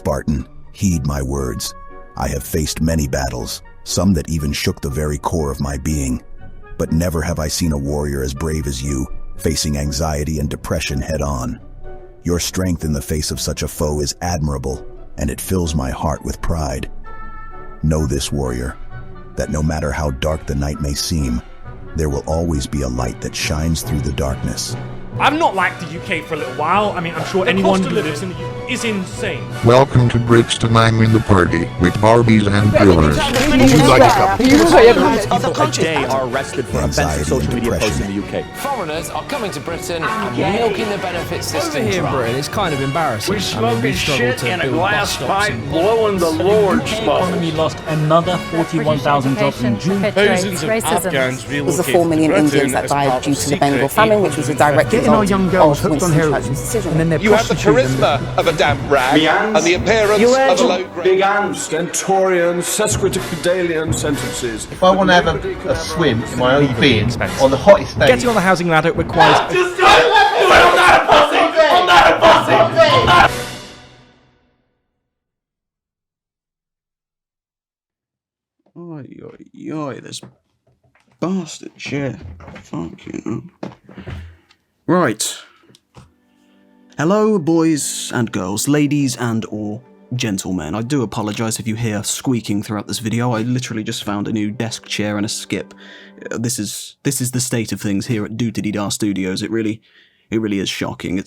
Spartan, heed my words. I have faced many battles, some that even shook the very core of my being. But never have I seen a warrior as brave as you, facing anxiety and depression head-on. Your strength in the face of such a foe is admirable, and it fills my heart with pride. Know this, warrior, that no matter how dark the night may seem, there will always be a light that shines through the darkness. I've not liked the UK for a little while. I mean, I'm sure anyone who lives in the UK is insane. Welcome to Brixton, in the party with Barbies and Brillers. A day are arrested for offensive social media posts in the UK. Foreigners are coming to Britain and milking the benefit system. Over here in Britain, it's kind of embarrassing. We're smoking shit in a glass pipe, blowing the Lord's smoke. The economy lost another 41,000 jobs in June. Thousands of Afghans relocated. There's 4 million Indians that died due to the Bengal famine, which was a direct result our young girls of hooked on Winston heroin, Churchill's decision. and then they're You have the charisma of a damp rag and the appearance of a low-grade... Big and stentorian, sesquipedalian sentences. If I want to have a swim in my own being on the hottest day... Getting on the housing ladder requires... Just don't let me do it! I'm not a pussy! I'm not a pussy! I'm not a... Oi, this bastard shit. Fuck you know. Right. Hello, boys and girls, ladies and or gentlemen. I do apologise if you hear squeaking throughout this video. I literally just found a new desk chair and a skip. This is the state of things here at Dootity-Dar Studios. It really is shocking.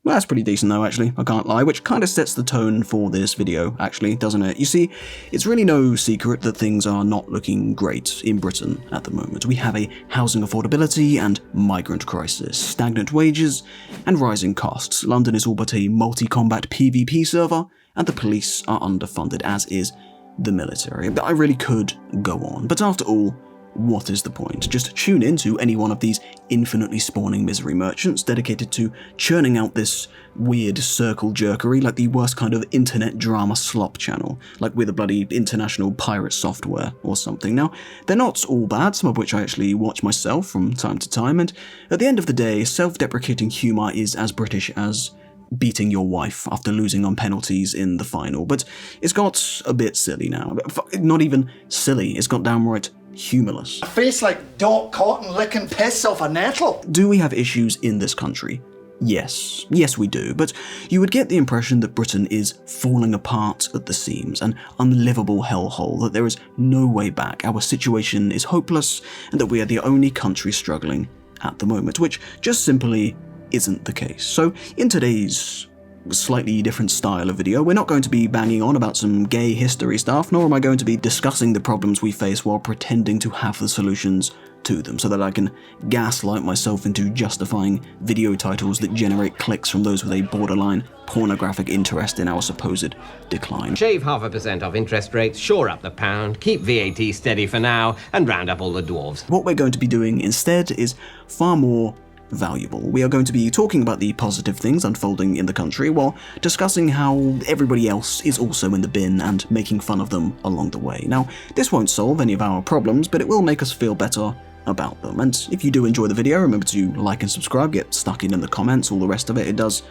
Well, that's pretty decent though, actually, I can't lie, which kind of sets the tone for this video, actually, doesn't it? You see, it's really no secret that things are not looking great in Britain at the moment. We have a housing affordability and migrant crisis, stagnant wages, and rising costs. London is all but a multi-combat PvP server, and the police are underfunded, as is the military. But I really could go on. But after all, what is the point? Just tune into any one of these infinitely spawning misery merchants dedicated to churning out this weird circle jerkery like the worst kind of internet drama slop channel, like with a bloody international pirate software or something. Now, they're not all bad, some of which I actually watch myself from time to time, and at the end of the day, self-deprecating humour is as British as beating your wife after losing on penalties in the final, but it's got a bit silly now. Not even silly, it's got downright humorless. A face like Doc Cotton licking piss off a nettle. Do we have issues in this country? Yes we do, but you would get the impression that Britain is falling apart at the seams, an unlivable hellhole, that there is no way back, our situation is hopeless, and that we are the only country struggling at the moment, which just simply isn't the case. So in today's slightly different style of video, we're not going to be banging on about some gay history stuff, nor am I going to be discussing the problems we face while pretending to have the solutions to them, so that I can gaslight myself into justifying video titles that generate clicks from those with a borderline pornographic interest in our supposed decline. Shave 0.5% off interest rates, shore up the pound, keep VAT steady for now, and round up all the dwarves. What we're going to be doing instead is far more valuable. We are going to be talking about the positive things unfolding in the country while discussing how everybody else is also in the bin and making fun of them along the way. Now, this won't solve any of our problems, but it will make us feel better about them. And if you do enjoy the video, remember to like and subscribe, get stuck in the comments, all the rest of it. It does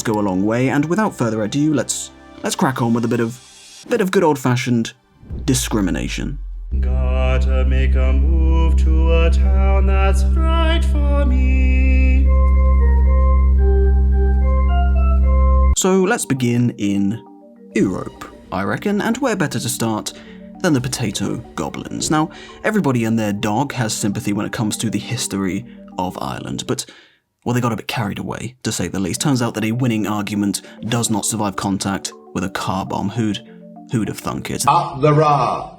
go a long way. And without further ado, let's crack on with a bit of good old-fashioned discrimination. Gotta make a move to a town that's right for me. So let's begin in Europe, I reckon, and where better to start than the potato goblins. Now, everybody and their dog has sympathy when it comes to the history of Ireland, but, well, they got a bit carried away, to say the least. Turns out that a winning argument does not survive contact with a car bomb. Who'd have thunk it? Up the Ra!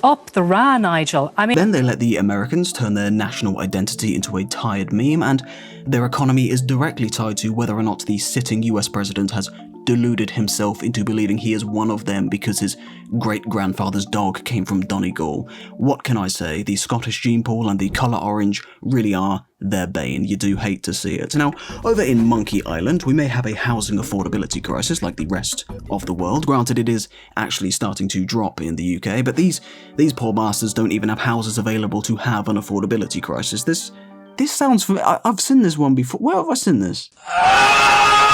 Up the Ra, Nigel. I mean... Then they let the Americans turn their national identity into a tired meme, and their economy is directly tied to whether or not the sitting US president has deluded himself into believing he is one of them because his great-grandfather's dog came from Donegal. What can I say? The Scottish gene pool and the colour orange really are their bane. You do hate to see it. Now, over in Monkey Island, we may have a housing affordability crisis like the rest of the world. Granted, it is actually starting to drop in the UK, but these poor bastards don't even have houses available to have an affordability crisis. This sounds familiar. I've seen this one before. Where have I seen this?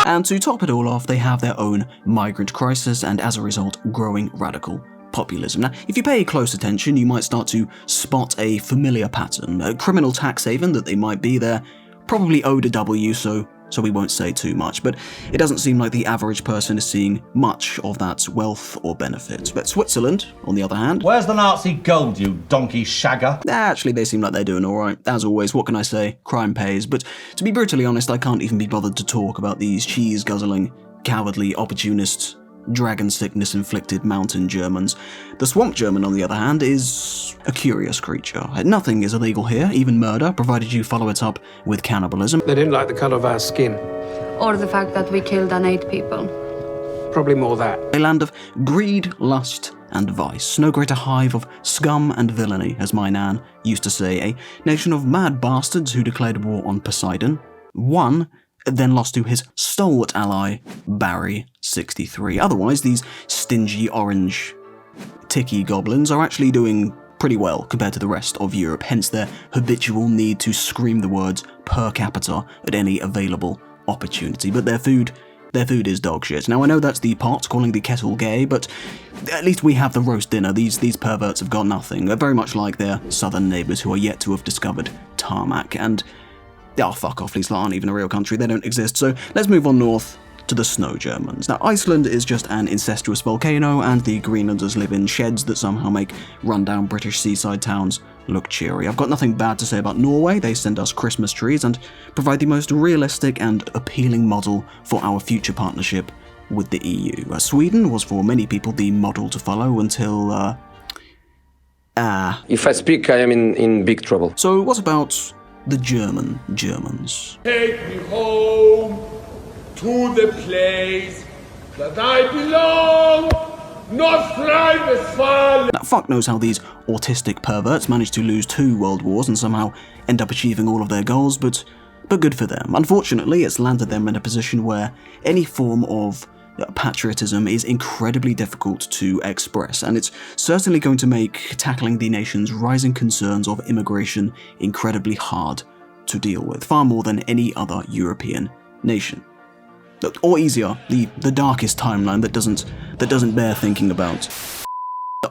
And to top it all off, they have their own migrant crisis and, as a result, growing radical populism. Now, if you pay close attention, you might start to spot a familiar pattern. A criminal tax haven that they might be, they're probably owed a W, so we won't say too much, but it doesn't seem like the average person is seeing much of that wealth or benefit. But Switzerland, on the other hand... Where's the Nazi gold, you donkey shagger? Actually, they seem like they're doing alright. As always, what can I say? Crime pays. But to be brutally honest, I can't even be bothered to talk about these cheese-guzzling, cowardly, opportunist, dragon sickness-inflicted mountain Germans. The swamp German, on the other hand, is a curious creature. Nothing is illegal here, even murder, provided you follow it up with cannibalism. They didn't like the colour of our skin. Or the fact that we killed and ate people. Probably more that. A land of greed, lust, and vice. No greater hive of scum and villainy, as my nan used to say. A nation of mad bastards who declared war on Poseidon. One then lost to his stalwart ally, Barry 63. Otherwise, these stingy orange ticky goblins are actually doing pretty well compared to the rest of Europe, hence their habitual need to scream the words per capita at any available opportunity. But their food is dog shit. Now, I know that's the pot calling the kettle gay, but at least we have the roast dinner. These perverts have got nothing. They're very much like their southern neighbours who are yet to have discovered tarmac, and oh, fuck off, these aren't even a real country, they don't exist. So let's move on north to the snow Germans. Now, Iceland is just an incestuous volcano, and the Greenlanders live in sheds that somehow make rundown British seaside towns look cheery. I've got nothing bad to say about Norway. They send us Christmas trees and provide the most realistic and appealing model for our future partnership with the EU. Sweden was for many people the model to follow until, If I speak, I am in big trouble. So what about the Germans? Take me home to the place that I belong, North Rhine-Westphalia. Now, fuck knows how these autistic perverts managed to lose 2 world wars and somehow end up achieving all of their goals, but good for them. Unfortunately, it's landed them in a position where any form of patriotism is incredibly difficult to express, and it's certainly going to make tackling the nation's rising concerns of immigration incredibly hard to deal with, far more than any other European nation. Or easier, the darkest timeline that doesn't bear thinking about.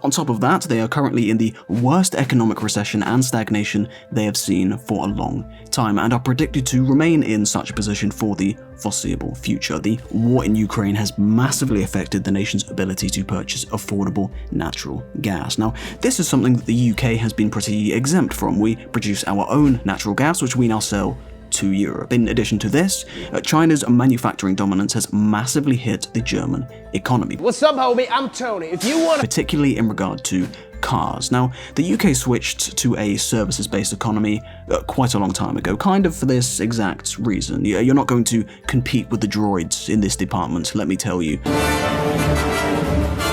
On top of that, they are currently in the worst economic recession and stagnation they have seen for a long time, and are predicted to remain in such a position for the foreseeable future. The war in Ukraine has massively affected the nation's ability to purchase affordable natural gas. Now, this is something that the UK has been pretty exempt from. We produce our own natural gas, which we now sell to Europe. In addition to this, China's manufacturing dominance has massively hit the German economy. What's up, homie? I'm Tony. If you want, particularly in regard to cars. Now, the UK switched to a services-based economy quite a long time ago, kind of for this exact reason. You're not going to compete with the droids in this department, let me tell you.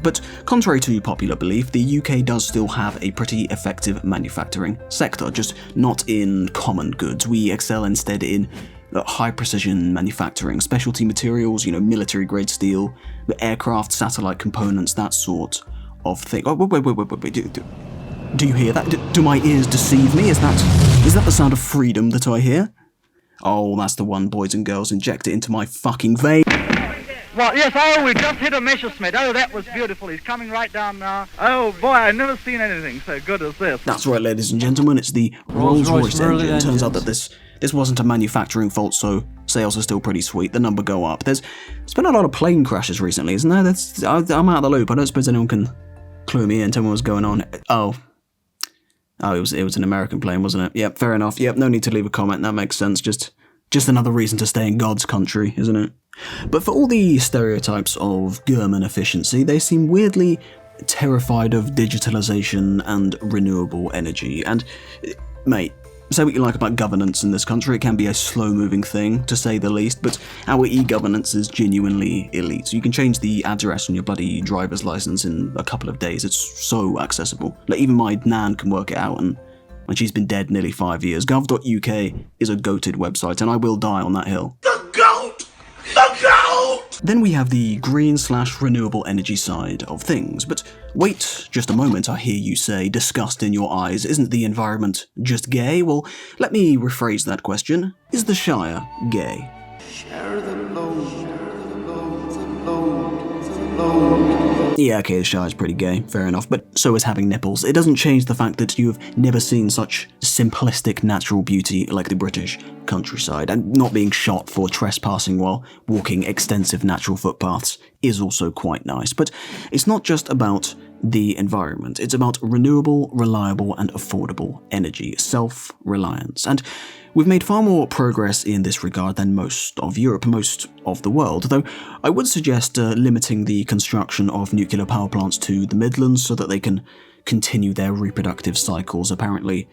But contrary to popular belief, the UK does still have a pretty effective manufacturing sector, just not in common goods. We excel instead in high-precision manufacturing, specialty materials, military-grade steel, aircraft, satellite components, that sort of thing. Oh, wait. Do you hear that? Do my ears deceive me? Is that the sound of freedom that I hear? Oh, that's the one, boys and girls. Inject it into my fucking vein. Well, yes, we just hit a Messerschmitt. Oh, that was beautiful. He's coming right down now. Oh, boy, I've never seen anything so good as this. That's right, ladies and gentlemen, it's the Rolls-Royce engine. Turns out that this wasn't a manufacturing fault, so sales are still pretty sweet. The number go up. There's been a lot of plane crashes recently, isn't there? I'm out of the loop. I don't suppose anyone can clue me in, tell me what's going on. Oh, it was an American plane, wasn't it? Yep, fair enough. Yep, no need to leave a comment. That makes sense. Just another reason to stay in God's country, isn't it? But for all the stereotypes of German efficiency, they seem weirdly terrified of digitalization and renewable energy. And, mate, say what you like about governance in this country, it can be a slow-moving thing, to say the least, but our e-governance is genuinely elite. You can change the address on your bloody driver's license in a couple of days. It's so accessible. Like, even my nan can work it out, and she's been dead nearly 5 years. Gov.uk is a goated website, and I will die on that hill. The goat! The goat! Then we have the green/renewable energy side of things. But wait just a moment, I hear you say, disgust in your eyes. Isn't the environment just gay? Well, let me rephrase that question. Is the Shire gay? Share the load, share the load, the load, the load. Yeah, okay, the Shire is pretty gay, fair enough, but so is having nipples. It doesn't change the fact that you've never seen such simplistic natural beauty like the British countryside, and not being shot for trespassing while walking extensive natural footpaths is also quite nice. But it's not just about the environment, it's about renewable, reliable and affordable energy, self-reliance. And we've made far more progress in this regard than most of Europe, most of the world, though I would suggest limiting the construction of nuclear power plants to the Midlands so that they can continue their reproductive cycles. Apparently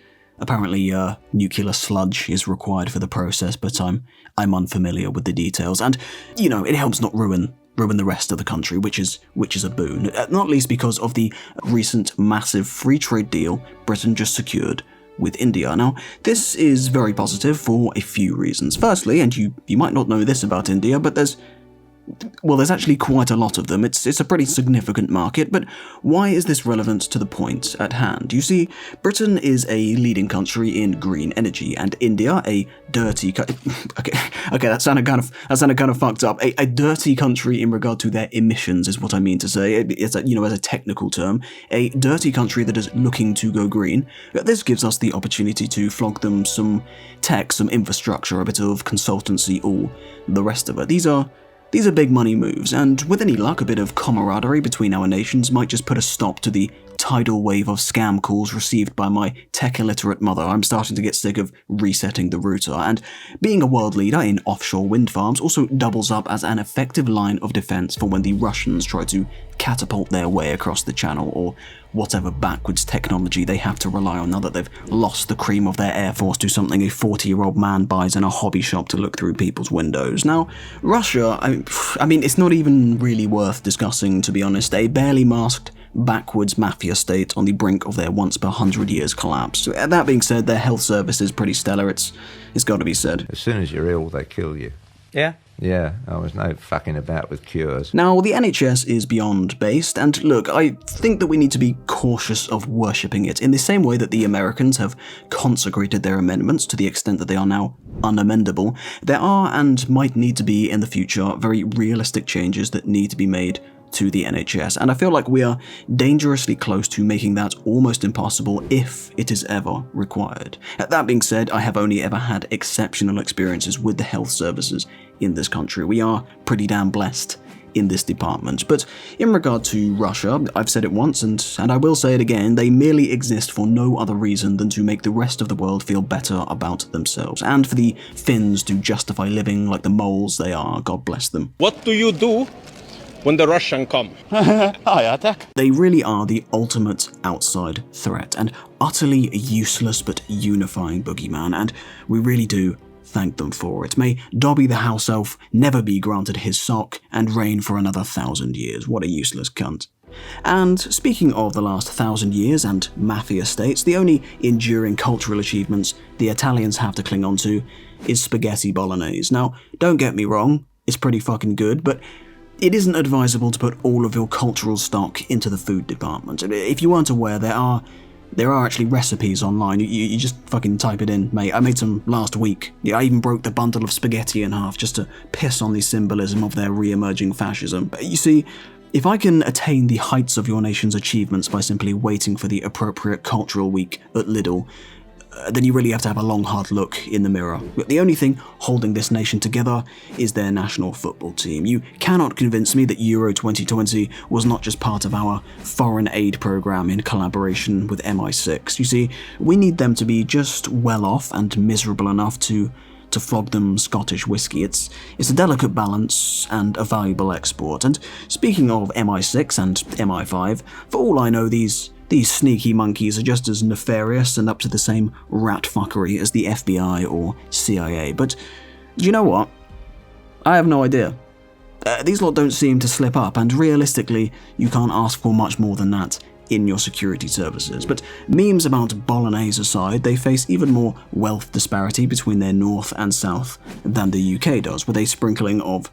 nuclear sludge is required for the process, but I'm unfamiliar with the details. And, you know, it helps not ruin the rest of the country, which is a boon, not least because of the recent massive free trade deal Britain just secured with India. Now, this is very positive for a few reasons. Firstly, and you might not know this about India, but there's actually quite a lot of them. It's a pretty significant market, but why is this relevant to the point at hand? You see, Britain is a leading country in green energy, and India a dirty okay, that sounded kind of fucked up. A dirty country in regard to their emissions is what I mean to say. It's as a technical term, a dirty country that is looking to go green. This gives us the opportunity to flog them some tech, some infrastructure, a bit of consultancy, all the rest of it. These are big money moves, and with any luck, a bit of camaraderie between our nations might just put a stop to the tidal wave of scam calls received by my tech-illiterate mother. I'm starting to get sick of resetting the router, and being a world leader in offshore wind farms also doubles up as an effective line of defense for when the Russians try to catapult their way across the channel, or whatever backwards technology they have to rely on now that they've lost the cream of their air force to something a 40-year-old man buys in a hobby shop to look through people's windows. Now, Russia, I mean, it's not even really worth discussing, to be honest. A barely masked backwards mafia state on the brink of their once per 100 years collapse. That being said, their health service is pretty stellar, it's got to be said. As soon as you're ill, they kill you. Yeah? Yeah, there was no fucking about with cures. Now, the NHS is beyond based, and look, I think that we need to be cautious of worshipping it in the same way that the Americans have consecrated their amendments to the extent that they are now unamendable. There are, and might need to be in the future, very realistic changes that need to be made to the NHS, and I feel like we are dangerously close to making that almost impossible if it is ever required. That being said, I have only ever had exceptional experiences with the health services in this country. We are pretty damn blessed in this department. But in regard to Russia, I've said it once and I will say it again, they merely exist for no other reason than to make the rest of the world feel better about themselves, and for the Finns to justify living like the moles they are, God bless them. What do you do when the Russians come? I attack. They really are the ultimate outside threat, and utterly useless but unifying boogeyman, and we really do thank them for it. May Dobby the house elf never be granted his sock and reign for another 1,000 years. What a useless cunt. And speaking of the last 1,000 years and mafia states, the only enduring cultural achievements the Italians have to cling on to is spaghetti bolognese. Now, don't get me wrong, it's pretty fucking good, but it isn't advisable to put all of your cultural stock into the food department. If you weren't aware, there are actually recipes online. You just fucking type it in, mate. I made some last week. Yeah, I even broke the bundle of spaghetti in half just to piss on the symbolism of their re-emerging fascism. You see, if I can attain the heights of your nation's achievements by simply waiting for the appropriate cultural week at Lidl, then you really have to have a long, hard look in the mirror. The only thing holding this nation together is their national football team. You cannot convince me that Euro 2020 was not just part of our foreign aid program in collaboration with MI6. You see, we need them to be just well off and miserable enough to flog them Scottish whiskey. It's a delicate balance and a valuable export. And speaking of MI6 and MI5, for all I know, these sneaky monkeys are just as nefarious and up to the same rat fuckery as the FBI or CIA. But do you know what? I have no idea. These lot don't seem to slip up, and realistically, you can't ask for much more than that in your security services. But memes about bolognese aside, they face even more wealth disparity between their north and south than the UK does, with a sprinkling of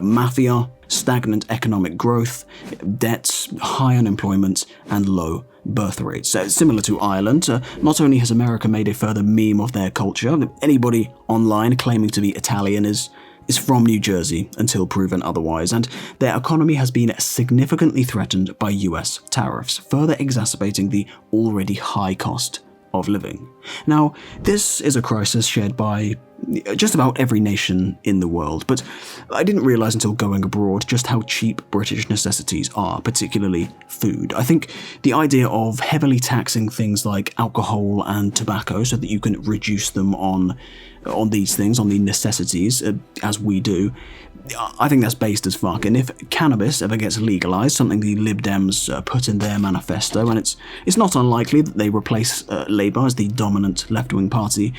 mafia, stagnant economic growth, debts, high unemployment, and low birth rates. Similar to Ireland, not only has America made a further meme of their culture, anybody online claiming to be Italian is is from New Jersey until proven otherwise, and their economy has been significantly threatened by US tariffs, further exacerbating the already high cost of living. Now, this is a crisis shared by just about every nation in the world, but I didn't realise until going abroad just how cheap British necessities are, particularly food. I think the idea of heavily taxing things like alcohol and tobacco so that you can reduce them on these things, on the necessities, as we do, I think that's based as fuck. And if cannabis ever gets legalised, something the Lib Dems put in their manifesto, and it's not unlikely that they replace Labour as the dominant left-wing party,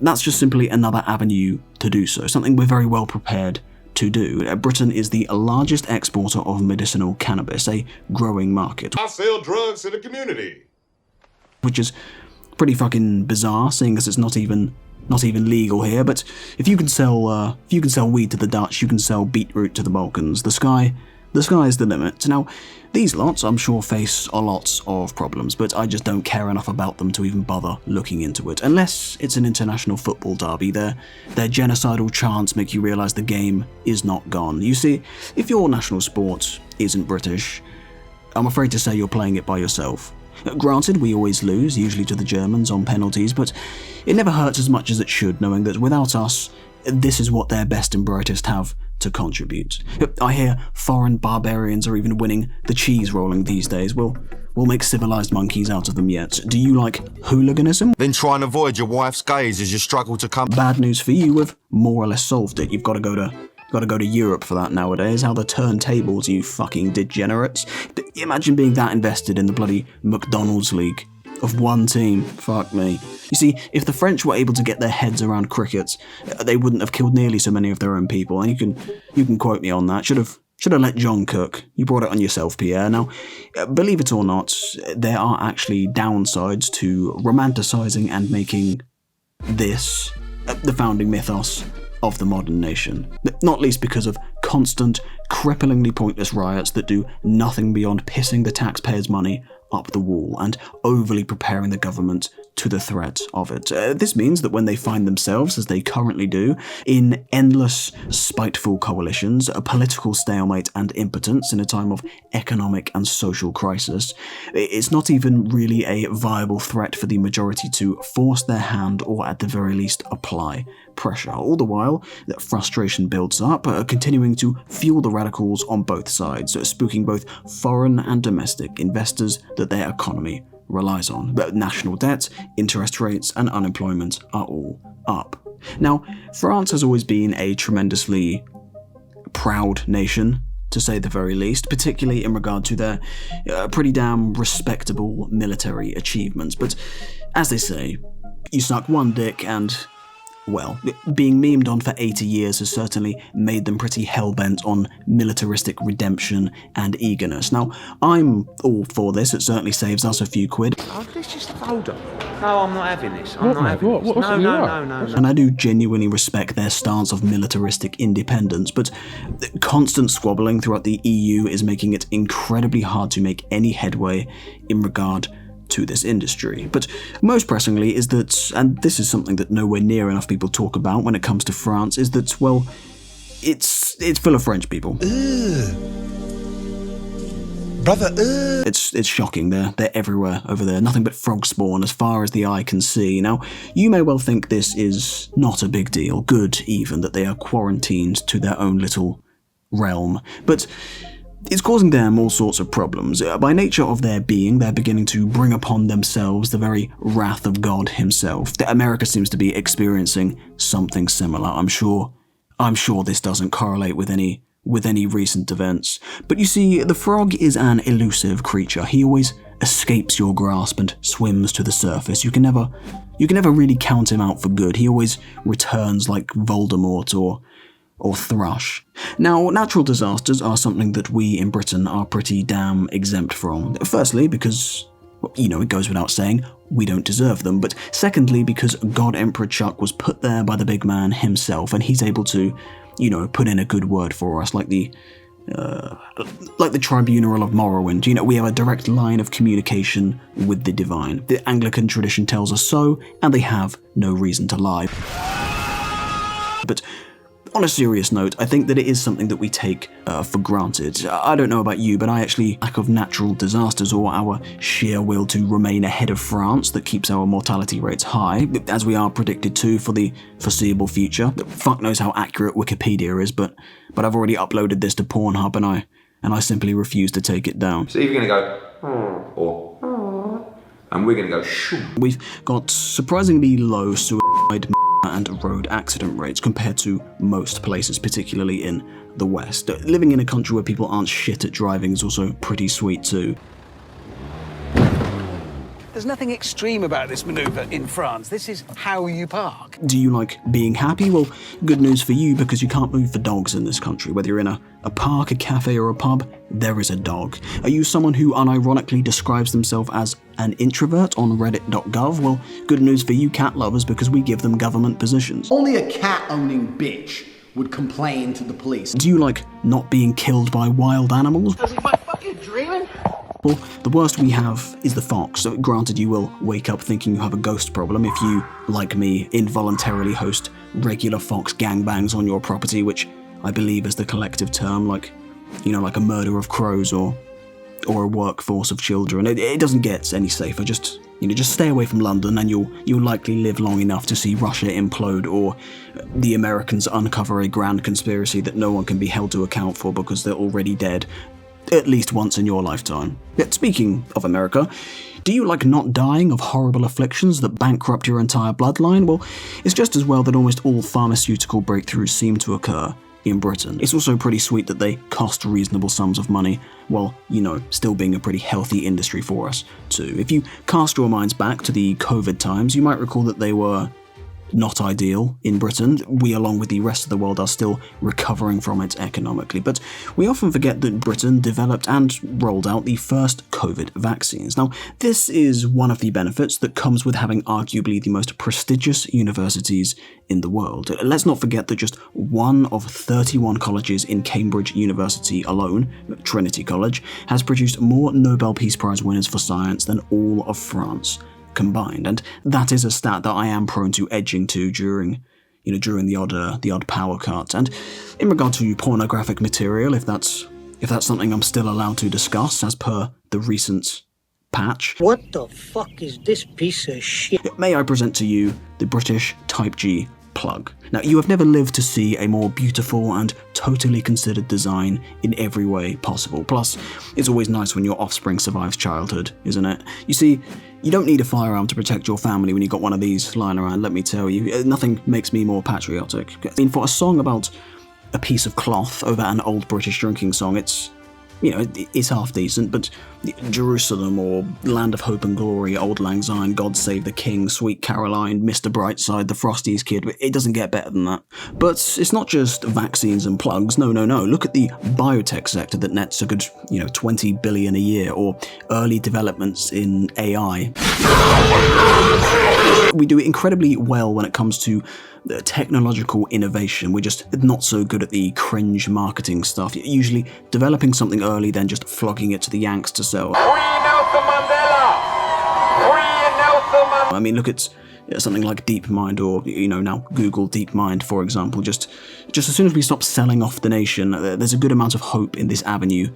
that's just simply another avenue to do so, something we're very well prepared to do. Britain is the largest exporter of medicinal cannabis, a growing market. I sell drugs to the community. Which is pretty fucking bizarre, seeing as it's not even legal here. But if you can sell weed to the Dutch, you can sell beetroot to the Balkans. The sky is the limit. Now, these lots, I'm sure, face a lot of problems, but I just don't care enough about them to even bother looking into it. Unless it's an international football derby, their genocidal chants make you realise the game is not gone. You see, if your national sport isn't British, I'm afraid to say you're playing it by yourself. Granted, we always lose, usually to the Germans on penalties, but it never hurts as much as it should, knowing that without us, this is what their best and brightest have to contribute. I hear foreign barbarians are even winning the cheese rolling these days. We'll make civilized monkeys out of them yet. Do you like hooliganism? Then try and avoid your wife's gaze as you struggle to come. Bad news for you, we've more or less solved it. You've got to go to Europe for that nowadays. How the turntables, you fucking degenerates. Imagine being that invested in the bloody McDonald's League of one team. Fuck me. You see, if the French were able to get their heads around cricket, they wouldn't have killed nearly so many of their own people. And you can quote me on that. Should have let John cook. You brought it on yourself, Pierre. Now, believe it or not, there are actually downsides to romanticising and making this the founding mythos of the modern nation. Not least because of constant, cripplingly pointless riots that do nothing beyond pissing the taxpayers' money up the wall and overly preparing the government to the threat of it. This means that when they find themselves, as they currently do, in endless, spiteful coalitions, a political stalemate and impotence in a time of economic and social crisis, it's not even really a viable threat for the majority to force their hand or at the very least apply pressure. All the while, that frustration builds up, continuing to fuel the radicals on both sides, spooking both foreign and domestic investors that their economy relies on. But national debt, interest rates, and unemployment are all up. Now, France has always been a tremendously proud nation, to say the very least, particularly in regard to their pretty damn respectable military achievements. But as they say, you suck one dick and, well, being memed on for 80 years has certainly made them pretty hell-bent on militaristic redemption and eagerness. Now, I'm all for this. It certainly saves us a few quid. Oh, let's just hold on. No, I'm not having this. I'm not having this. No. And I do genuinely respect their stance of militaristic independence, but constant squabbling throughout the EU is making it incredibly hard to make any headway in regard to this industry. But most pressingly is that, and this is something that nowhere near enough people talk about when it comes to France, is that, well, it's full of French people. Brother, It's shocking. They're everywhere over there. Nothing but frog spawn as far as the eye can see. Now, you may well think this is not a big deal, good even, that they are quarantined to their own little realm. But it's causing them all sorts of problems. By nature of their being, they're beginning to bring upon themselves the very wrath of God himself. America seems to be experiencing something similar. I'm sure this doesn't correlate with any recent events. But you see, the frog is an elusive creature. He always escapes your grasp and swims to the surface. You can never really count him out for good. He always returns like Voldemort or Thrush. Now, natural disasters are something that we in Britain are pretty damn exempt from. Firstly, because, well, it goes without saying, we don't deserve them. But secondly, because God Emperor Chuck was put there by the big man himself, and he's able to, put in a good word for us, like the Tribunal of Morrowind. We have a direct line of communication with the divine. The Anglican tradition tells us so, and they have no reason to lie. But On a serious note, I think that it is something that we take for granted. I don't know about you, but I actually lack of natural disasters or our sheer will to remain ahead of France that keeps our mortality rates high, as we are predicted to for the foreseeable future. Fuck knows how accurate Wikipedia is, but I've already uploaded this to Pornhub and I simply refuse to take it down. So you're going to go, or, and we're going to go, shoo. We've got surprisingly low suicide and road accident rates compared to most places, particularly in the West. Living in a country where people aren't shit at driving is also pretty sweet too. There's nothing extreme about this manoeuvre in France. This is how you park. Do you like being happy? Well, good news for you, because you can't move for dogs in this country. Whether you're in a park, a cafe, or a pub, there is a dog. Are you someone who unironically describes themselves as an introvert on reddit.gov? Well, good news for you cat lovers, because we give them government positions. Only a cat-owning bitch would complain to the police. Do you like not being killed by wild animals? Am I fucking dreaming? Well, the worst we have is the fox. So granted, you will wake up thinking you have a ghost problem if you, like me, involuntarily host regular fox gangbangs on your property, which I believe is the collective term, like, you know, like a murder of crows or a workforce of children. It doesn't get any safer. Just stay away from London and you'll likely live long enough to see Russia implode or the Americans uncover a grand conspiracy that no one can be held to account for because they're already dead. At least once in your lifetime. Yet speaking of America, do you like not dying of horrible afflictions that bankrupt your entire bloodline? Well, it's just as well that almost all pharmaceutical breakthroughs seem to occur in Britain. It's also pretty sweet that they cost reasonable sums of money, while, you know, still being a pretty healthy industry for us, too. If you cast your minds back to the COVID times, you might recall that they were not ideal in Britain. We, along with the rest of the world, are still recovering from it economically, but we often forget that Britain developed and rolled out the first COVID vaccines. Now, this is one of the benefits that comes with having arguably the most prestigious universities in the world. Let's not forget that just one of 31 colleges in Cambridge University alone, Trinity College, has produced more Nobel Peace Prize winners for science than all of France combined, and that is a stat that I am prone to edging to during the odd power cut. And in regard to pornographic material, if that's something I'm still allowed to discuss as per the recent patch. What the fuck is this piece of shit? May I present to you the British Type G plug. Now, you have never lived to see a more beautiful and totally considered design in every way possible. Plus, it's always nice when your offspring survives childhood, isn't it? You see, you don't need a firearm to protect your family when you've got one of these lying around, let me tell you. Nothing makes me more patriotic. I mean, for a song about a piece of cloth over an old British drinking song, it's half decent, but Jerusalem or Land of Hope and Glory, Auld Lang Syne, God Save the King, Sweet Caroline, Mr. Brightside, The Frosties Kid, it doesn't get better than that. But it's not just vaccines and plugs, no. Look at the biotech sector that nets a good, 20 billion a year, or early developments in AI. We do incredibly well when it comes to technological innovation. We're just not so good at the cringe marketing stuff, usually developing something early, then just flogging it to the Yanks to sell. Free Nelson Mandela! Free Nelson Mandela! I mean, look at something like DeepMind, or, now Google DeepMind, for example. Just as soon as we stop selling off the nation, there's a good amount of hope in this avenue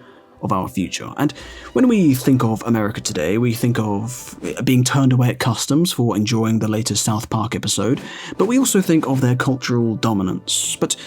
of our future. And when we think of America today, we think of being turned away at customs for enjoying the latest South Park episode, but we also think of their cultural dominance. But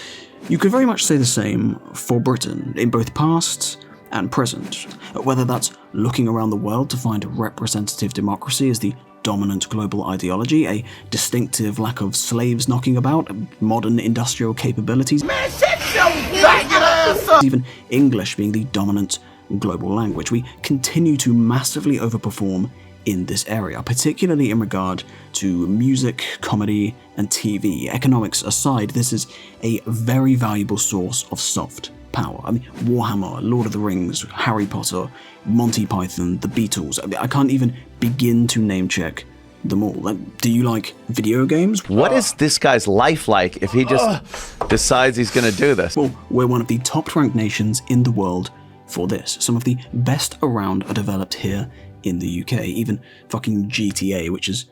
you could very much say the same for Britain, in both past and present. Whether that's looking around the world to find representative democracy as the dominant global ideology, a distinctive lack of slaves knocking about, modern industrial capabilities, Man, shut your faggot ass up! Even English being the dominant global language, we continue to massively overperform in this area, particularly in regard to music, comedy, and TV. Economics aside, this is a very valuable source of soft power. I mean, Warhammer, Lord of the Rings, Harry Potter, Monty Python, The Beatles. I can't even begin to name check them all. Do you like video games? What is this guy's life like if he just decides he's going to do this? Well, we're one of the top-ranked nations in the world for this. Some of the best around are developed here in the UK. Even fucking GTA, which is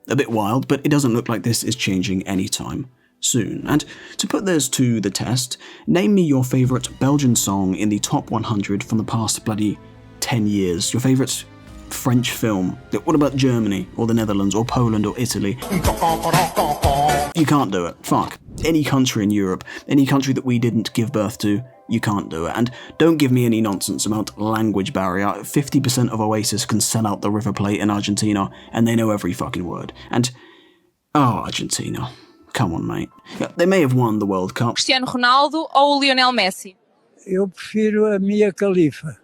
a bit wild, but it doesn't look like this is changing anytime soon. And to put this to the test, name me your favourite Belgian song in the top 100 from the past bloody 10 years. Your favourite French film. What about Germany, or the Netherlands, or Poland, or Italy? You can't do it. Fuck. Any country in Europe, any country that we didn't give birth to, you can't do it. And don't give me any nonsense about language barrier. 50% of Oasis can sell out the River Plate in Argentina, and they know every fucking word. And, oh, Argentina. Come on, mate. Yeah, they may have won the World Cup. Cristiano Ronaldo ou Lionel Messi? Eu prefiro a Mia Khalifa.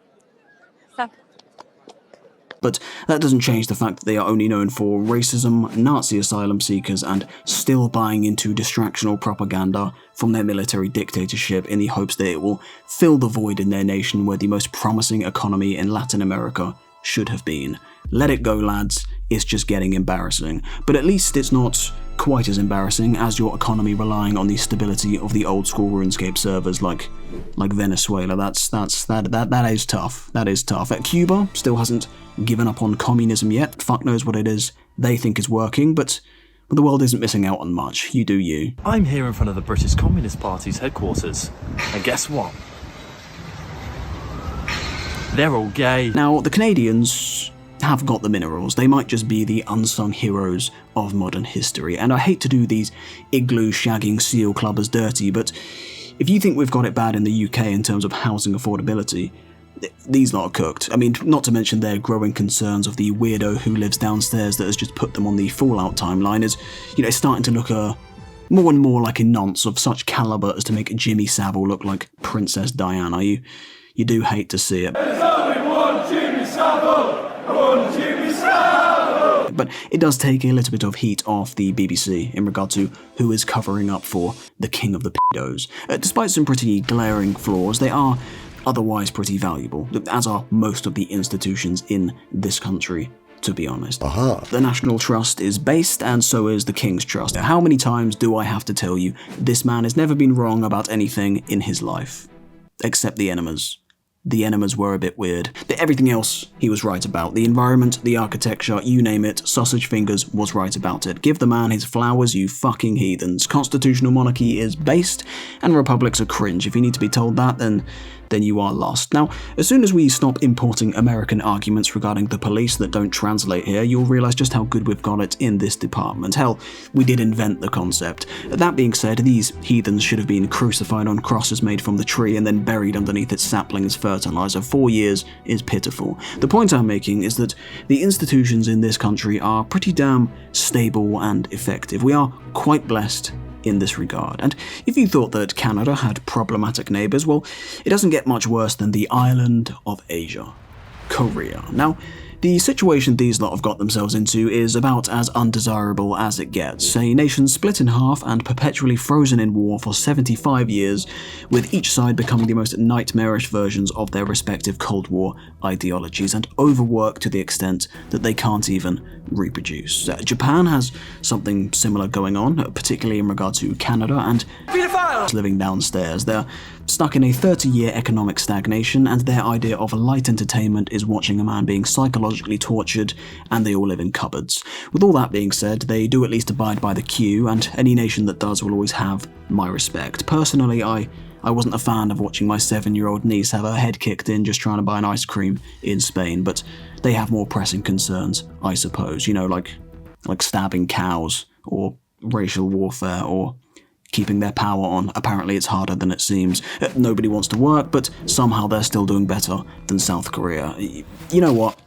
But that doesn't change the fact that they are only known for racism, Nazi asylum seekers, and still buying into distractional propaganda from their military dictatorship in the hopes that it will fill the void in their nation where the most promising economy in Latin America should have been. Let it go, lads. It's just getting embarrassing. But at least it's not quite as embarrassing as your economy relying on the stability of the old school RuneScape servers like Venezuela. That is tough. That is tough. Cuba still hasn't given up on communism yet. Fuck knows what it is they think is working, but the world isn't missing out on much. You do you. I'm here in front of the British Communist Party's headquarters, and guess what? They're all gay. Now, the Canadians have got the minerals. They might just be the unsung heroes of modern history. And I hate to do these igloo-shagging seal clubbers dirty, but if you think we've got it bad in the UK in terms of housing affordability, these lot are cooked. I mean, not to mention their growing concerns of the weirdo who lives downstairs that has just put them on the Fallout timeline is, it's starting to look more and more like a nonce of such calibre as to make Jimmy Savile look like Princess Diana. You do hate to see it. There's only one Jimmy Savile! One Jimmy Savile! But it does take a little bit of heat off the BBC in regard to who is covering up for the king of the pedos. Despite some pretty glaring flaws, they are otherwise pretty valuable, as are most of the institutions in this country, to be honest. The National Trust is based, and so is the King's Trust. How many times do I have to tell you, this man has never been wrong about anything in his life? Except the enemas. The enemas were a bit weird. But everything else he was right about. The environment, the architecture, you name it, Sausage Fingers was right about it. Give the man his flowers, you fucking heathens. Constitutional monarchy is based, and republics are cringe. If you need to be told that, then you are lost. Now, as soon as we stop importing American arguments regarding the police that don't translate here, you'll realise just how good we've got it in this department. Hell, we did invent the concept. That being said, these heathens should have been crucified on crosses made from the tree and then buried underneath its sapling as fertiliser. 4 years is pitiful. The point I'm making is that the institutions in this country are pretty damn stable and effective. We are quite blessed in this regard. And if you thought that Canada had problematic neighbours, well, it doesn't get much worse than the island of Asia, Korea. Now, the situation these lot have got themselves into is about as undesirable as it gets. A nation split in half and perpetually frozen in war for 75 years, with each side becoming the most nightmarish versions of their respective Cold War ideologies, and overworked to the extent that they can't even reproduce. Japan has something similar going on, particularly in regard to Canada, and living downstairs. They're stuck in a 30-year economic stagnation, and their idea of light entertainment is watching a man being psychologically tortured, and they all live in cupboards. With all that being said, they do at least abide by the queue, and any nation that does will always have my respect. Personally, I wasn't a fan of watching my 7-year-old niece have her head kicked in just trying to buy an ice cream in Spain, but they have more pressing concerns, I suppose. Like stabbing cows, or racial warfare, or keeping their power on. Apparently it's harder than it seems. Nobody wants to work, but somehow they're still doing better than South Korea. You know what?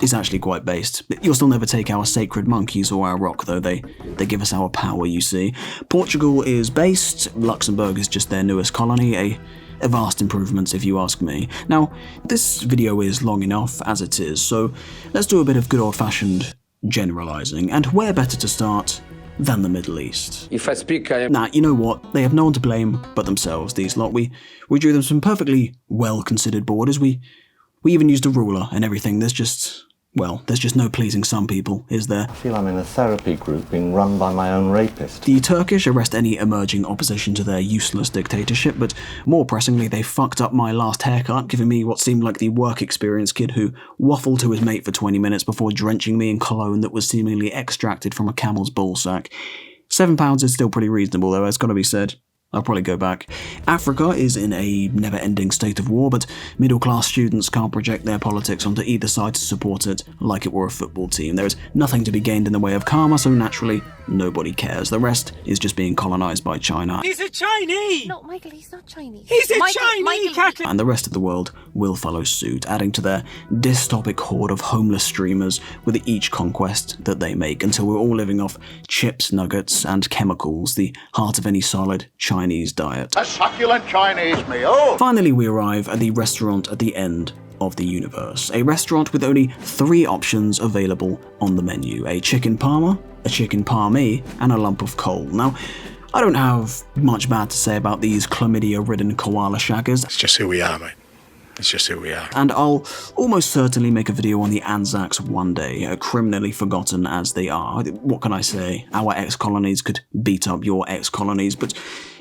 It's actually quite based. You'll still never take our sacred monkeys or our rock, though. They give us our power, you see. Portugal is based. Luxembourg is just their newest colony. A vast improvement, if you ask me. Now, this video is long enough as it is, so let's do a bit of good old-fashioned generalising. And where better to start than the Middle East? If I speak, I am... Nah, you know what? They have no one to blame but themselves, these lot. We drew them some perfectly well-considered borders. We even used a ruler and everything. There's just no pleasing some people, is there? I feel I'm in a therapy group being run by my own rapist. The Turkish arrest any emerging opposition to their useless dictatorship, but more pressingly, they fucked up my last haircut, giving me what seemed like the work experience kid who waffled to his mate for 20 minutes before drenching me in cologne that was seemingly extracted from a camel's ballsack. £7 is still pretty reasonable though, it's gotta be said. I'll probably go back. Africa is in a never-ending state of war, but middle-class students can't project their politics onto either side to support it like it were a football team. There is nothing to be gained in the way of karma, so naturally, nobody cares. The rest is just being colonized by China. He's a Chinese! No, Michael, he's not Chinese. He's a Chinese! And the rest of the world will follow suit, adding to their dystopic horde of homeless streamers with each conquest that they make, until we're all living off chips, nuggets, and chemicals, the heart of any solid Chinese diet. A succulent Chinese meal. Finally, we arrive at the restaurant at the end of the universe. A restaurant with only 3 options available on the menu. A chicken parma, a chicken parmy, and a lump of coal. Now, I don't have much bad to say about these chlamydia-ridden koala shaggers. It's just who we are, mate. It's just who we are. And I'll almost certainly make a video on the Anzacs one day, criminally forgotten as they are. What can I say? Our ex-colonies could beat up your ex-colonies, but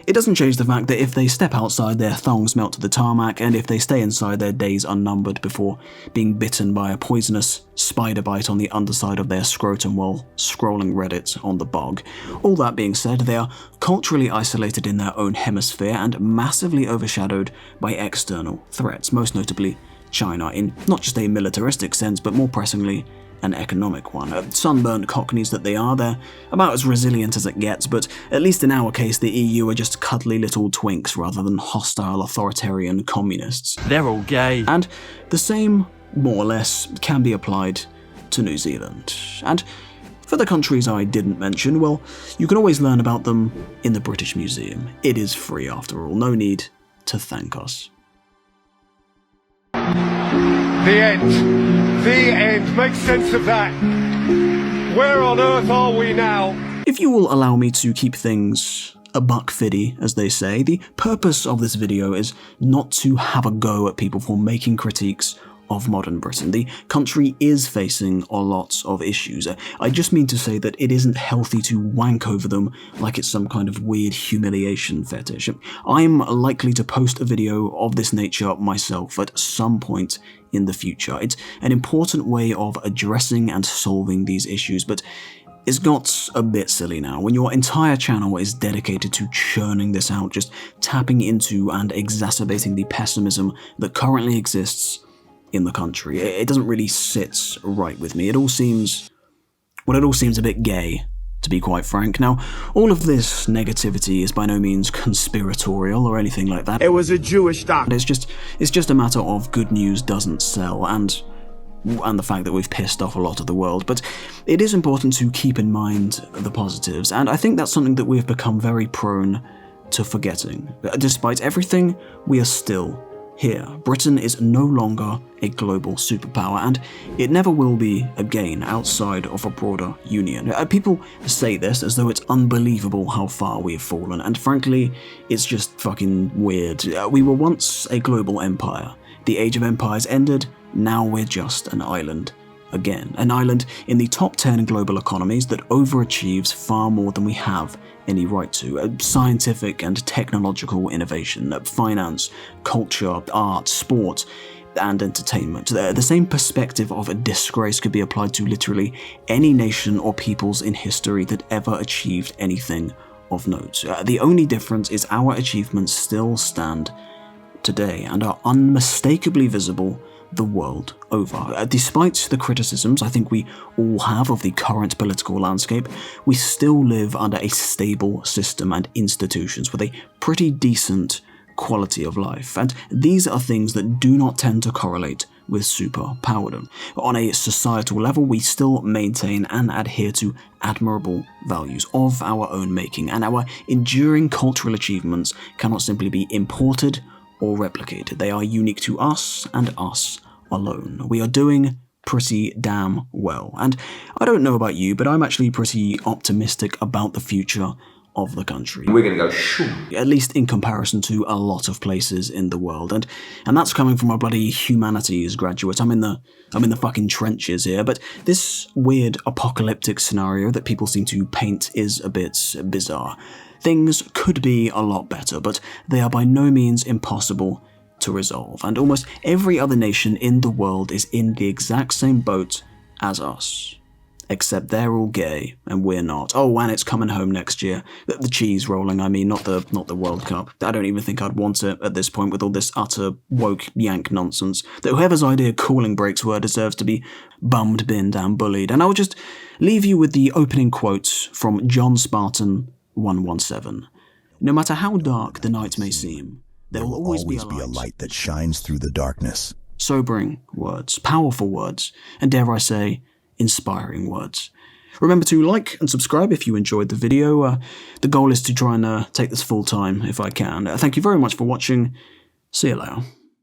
it doesn't change the fact that if they step outside, their thongs melt to the tarmac, and if they stay inside, their days are numbered before being bitten by a poisonous spider bite on the underside of their scrotum while scrolling Reddit on the bog. All that being said, they are culturally isolated in their own hemisphere and massively overshadowed by external threats, most notably China, in not just a militaristic sense, but more pressingly, an economic one. Sunburnt cockneys that they are, they're about as resilient as it gets, but at least in our case, the EU are just cuddly little twinks rather than hostile authoritarian communists. They're all gay. And the same, more or less, can be applied to New Zealand. And for the countries I didn't mention, well, you can always learn about them in the British Museum. It is free after all, no need to thank us. The end. The end. Make sense of that. Where on earth are we now? If you will allow me to keep things a buck fiddy, as they say, the purpose of this video is not to have a go at people for making critiques of modern Britain. The country is facing a lot of issues. I just mean to say that it isn't healthy to wank over them like it's some kind of weird humiliation fetish. I'm likely to post a video of this nature myself at some point in the future. It's an important way of addressing and solving these issues, but it's got a bit silly now when your entire channel is dedicated to churning this out, just tapping into and exacerbating the pessimism that currently exists in the country. It doesn't really sit right with me. It all seems a bit gay, to be quite frank. Now, all of this negativity is by no means conspiratorial or anything like that. It was a Jewish doctor. It's just a matter of good news doesn't sell, and the fact that we've pissed off a lot of the world. But it is important to keep in mind the positives, and I think that's something that we've become very prone to forgetting. Despite everything, we are still here. Britain is no longer a global superpower, and it never will be again outside of a broader union. People say this as though it's unbelievable how far we have fallen, and frankly, it's just fucking weird. We were once a global empire. The age of empires ended, now we're just an island again. An island in the top 10 global economies that overachieves far more than we have any right to. Scientific and technological innovation, finance, culture, art, sport, and entertainment. The same perspective of a disgrace could be applied to literally any nation or peoples in history that ever achieved anything of note. The only difference is our achievements still stand today and are unmistakably visible the world over. Despite the criticisms I think we all have of the current political landscape, we still live under a stable system and institutions with a pretty decent quality of life, and these are things that do not tend to correlate with superpowerdom. On a societal level, we still maintain and adhere to admirable values of our own making, and our enduring cultural achievements cannot simply be imported or replicated. They are unique to us and us alone. We are doing pretty damn well, and I don't know about you, but I'm actually pretty optimistic about the future of the country. We're gonna go shoo. At least in comparison to a lot of places in the world, and that's coming from a bloody humanities graduate. I'm in the fucking trenches here, but this weird apocalyptic scenario that people seem to paint is a bit bizarre. Things could be a lot better, but they are by no means impossible to resolve, and almost every other nation in the world is in the exact same boat as us. except they're all gay and we're not. Oh, and it's coming home next year. The cheese rolling, I mean, not the World Cup. I don't even think I'd want it at this point with all this utter woke yank nonsense. That whoever's idea cooling breaks were deserves to be bummed, binned, and bullied. And I'll just leave you with the opening quotes from John Spartan 117. No matter how dark the night may seem, there will always be a light that shines through the darkness. Sobering words, powerful words, and dare I say, inspiring words. Remember to like and subscribe if you enjoyed the video. The goal is to try and take this full time if I can. Thank you very much for watching. See you later.